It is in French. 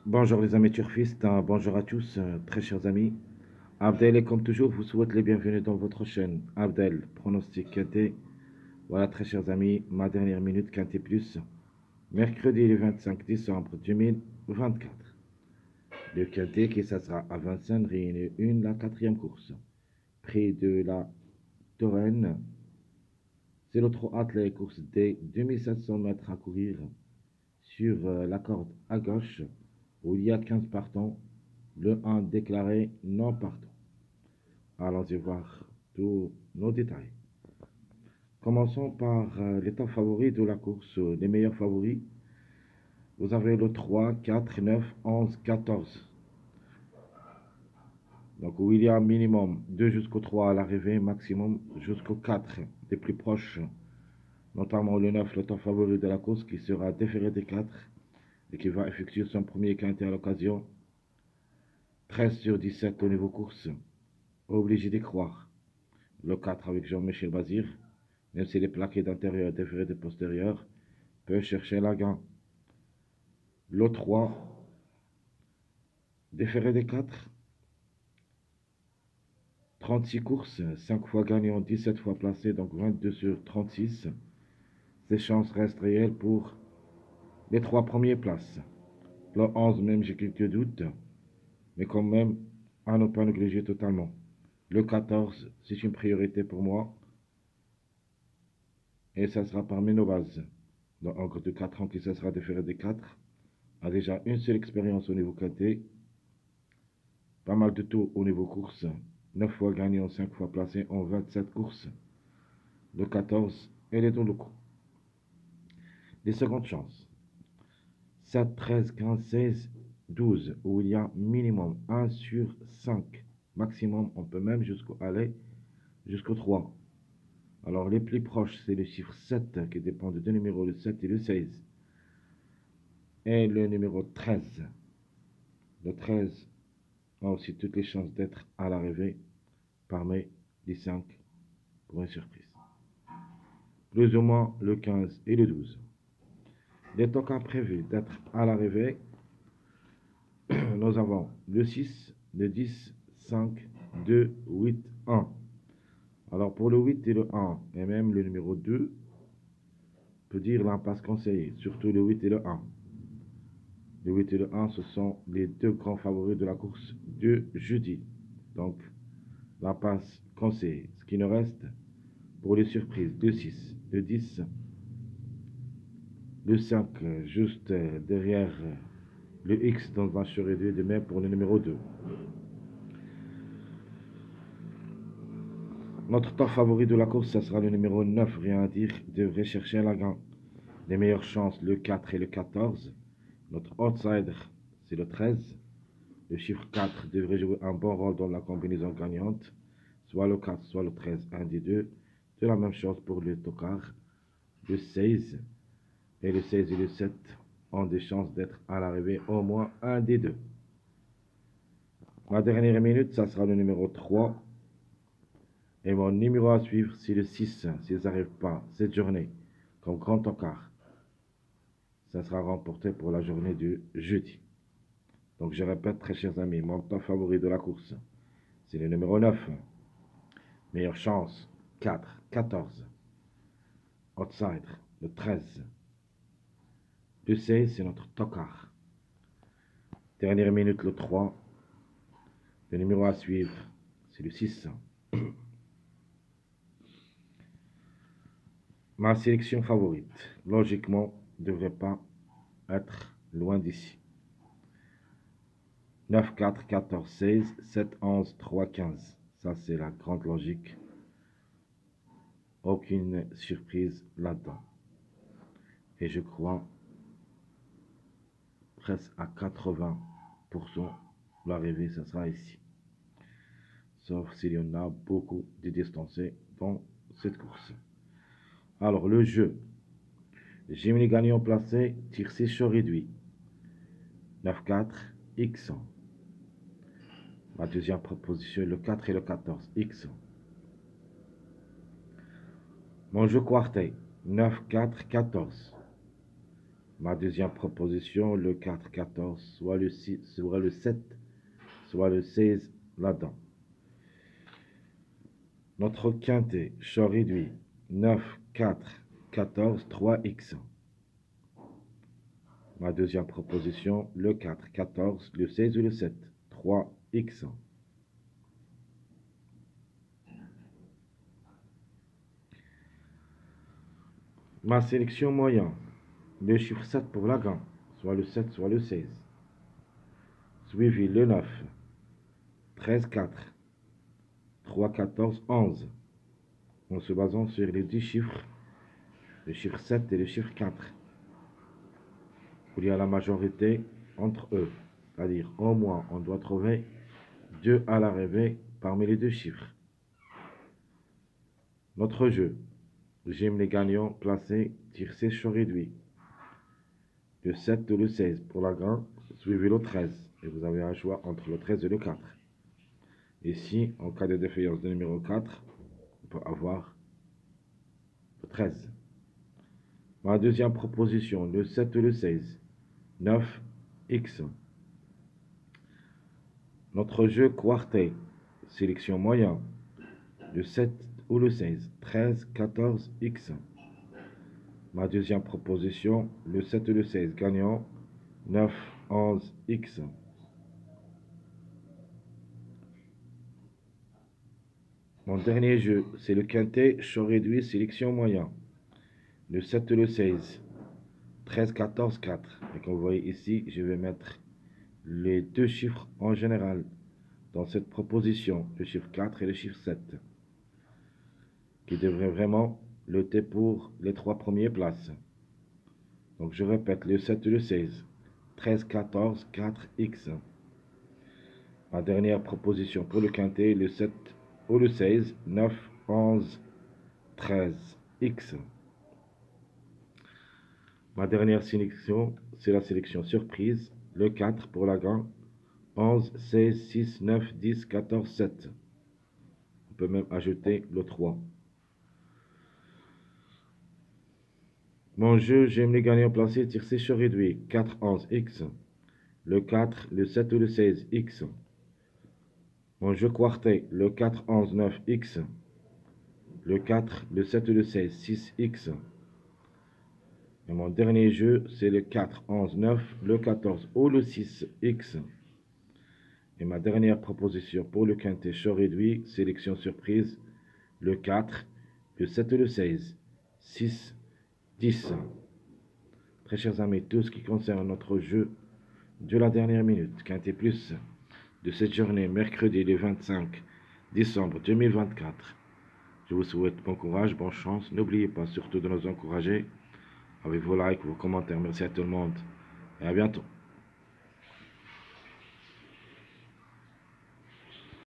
Bonjour les amis turfistes, bonjour à tous, très chers amis. Abdel, et comme toujours, vous souhaite les bienvenus dans votre chaîne. Abdel, pronostic Quintet. Voilà, très chers amis, ma dernière minute Quintet Plus, mercredi le 25 décembre 2024. Le Quintet qui ça sera à Vincennes, Réunion 1, la quatrième course. Prix de la Touraine, c'est le trot attelé, course des 2700 mètres à courir sur la corde à gauche où il y a 15 partants. Le 1 déclaré non partant. Allons-y voir tous nos détails. Commençons par les top favoris de la course, les meilleurs favoris. Vous avez le 3, 4, 9, 11, 14. Donc où il y a minimum 2 jusqu'au 3 à l'arrivée, maximum jusqu'au 4 des plus proches, notamment le 9, le top favori de la course qui sera déféré des 4 et qui va effectuer son premier quintet à l'occasion. 13 sur 17 au niveau course, obligé d'y croire. Le 4 avec Jean-Michel Bazir, même s'il est plaqué d'intérieur, déféré de postérieur, peut chercher la gain. Le 3, déféré des 4, 36 courses, 5 fois gagnant, 17 fois placé, donc 22 sur 36. Ses chances restent réelles pour les 3 premières places. Le 11, même j'ai quelques doutes, mais quand même, à ne pas négliger totalement. Le 14, c'est une priorité pour moi, et ça sera parmi nos bases. Donc, encore de 4 ans qui ça sera déféré des 4, a déjà une seule expérience au niveau KT, pas mal de tours au niveau course, 9 fois gagnant, 5 fois placé en 27 courses. Le 14, elle est dans le coup. Les secondes chances, 7, 13, 15, 16, 12, où il y a minimum 1 sur 5. Maximum, on peut même jusqu'au aller, jusqu'au 3. Alors les plus proches, c'est le chiffre 7 qui dépend de deux numéros, le 7 et le 16. Et le numéro 13. Le 13 a aussi toutes les chances d'être à l'arrivée parmi les 5 pour une surprise. Plus ou moins le 15 et le 12. Les tokens prévus d'être à l'arrivée, nous avons le 6, le 10, 5, 2, 8, 1. Alors pour le 8 et le 1, et même le numéro 2, peut dire l'impasse conseillée, surtout le 8 et le 1. Le 8 et le 1, ce sont les deux grands favoris de la course de jeudi. Donc, l'impasse conseillée. Ce qui nous reste pour les surprises, le 6, le 10, le 5, juste derrière le X dans la chérie de même pour le numéro 2. Notre top favori de la course, ça sera le numéro 9, rien à dire, devrait chercher la gagne. Les meilleures chances, le 4 et le 14. Notre outsider, c'est le 13. Le chiffre 4 devrait jouer un bon rôle dans la combinaison gagnante, soit le 4, soit le 13, un des deux. C'est la même chose pour le tocard, le 16. Et le 16 et le 7 ont des chances d'être à l'arrivée au moins un des deux. Ma dernière minute, ça sera le numéro 3. Et mon numéro à suivre, c'est le 6. S'ils n'arrivent pas cette journée comme grand tocard, ça sera remporté pour la journée du jeudi. Donc je répète, très chers amis, mon top favori de la course, c'est le numéro 9. Meilleure chance, 4, 14. Outsider, le 13. Le 16, c'est notre tocard. Dernière minute, le 3. Le numéro à suivre, c'est le 6. Ma sélection favorite, logiquement, ne devrait pas être loin d'ici. 9, 4, 14, 16, 7, 11, 3, 15. Ça, c'est la grande logique. Aucune surprise là-dedans. Et je crois presque à 80%, l'arrivée, ce sera ici. Sauf s'il y en a beaucoup de distancés dans cette course. Alors, le jeu. Jimmy gagnant placé, tir 6 chaud réduit. 9-4, X. La deuxième proposition, le 4 et le 14, X. Mon jeu quartet, 9, 4, 14. Ma deuxième proposition, le 4, 14, soit le 6, soit le 7, soit le 16 là-dedans. Notre quintet, choix réduit, 9, 4, 14, 3x. Ma deuxième proposition, le 4, 14, le 16 ou le 7, 3x. Ma sélection moyen, le chiffre 7 pour la gamme, soit le 7, soit le 16. Suivi le 9, 13, 4, 3, 14, 11. En se basant sur les 10 chiffres, le chiffre 7 et le chiffre 4. Où il y a la majorité entre eux. C'est-à-dire, au moins, on doit trouver 2 à l'arrivée parmi les deux chiffres. Notre jeu, j'aime les gagnants placés, tir 6 choix réduit. Le 7 ou le 16 pour la grande, suivez le 13. Et vous avez un choix entre le 13 et le 4. Ici, en cas de défaillance de numéro 4, on peut avoir le 13. Ma deuxième proposition, le 7 ou le 16. 9x. Notre jeu quartet, sélection moyen, le 7 ou le 16, 13, 14, x. Ma deuxième proposition, le 7 ou le 16, gagnant, 9, 11, x. Mon dernier jeu, c'est le quintet, choix réduit, sélection moyen, le 7 ou le 16, 13, 14, 4. Et comme vous voyez ici, je vais mettre les deux chiffres en général dans cette proposition, le chiffre 4 et le chiffre 7, qui devraient vraiment lutter pour les 3 premières places. Donc je répète, le 7 et le 16, 13, 14, 4x. Ma dernière proposition pour le quintet, le 7 ou le 16, 9, 11, 13x. Ma dernière sélection, c'est la sélection surprise, le 4 pour la grande, 11, 16, 6, 9, 10, 14, 7. On peut même ajouter le 3. Mon jeu, j'aime les gagnants placés, tir 6 choix réduit, 4, 11, x. Le 4, le 7 ou le 16, x. Mon jeu quartet, le 4, 11, 9, x. Le 4, le 7 ou le 16, 6x. Et mon dernier jeu, c'est le 4, 11, 9, le 14 ou le 6x. Et ma dernière proposition pour le quintet choix réduit, sélection surprise, le 4, le 7 ou le 16, 6, 10. Très chers amis, tout ce qui concerne notre jeu de la dernière minute, quintet plus de cette journée, mercredi le 25 décembre 2024. Je vous souhaite bon courage, bonne chance. N'oubliez pas surtout de nous encourager avec vos likes, vos commentaires. Merci à tout le monde et à bientôt.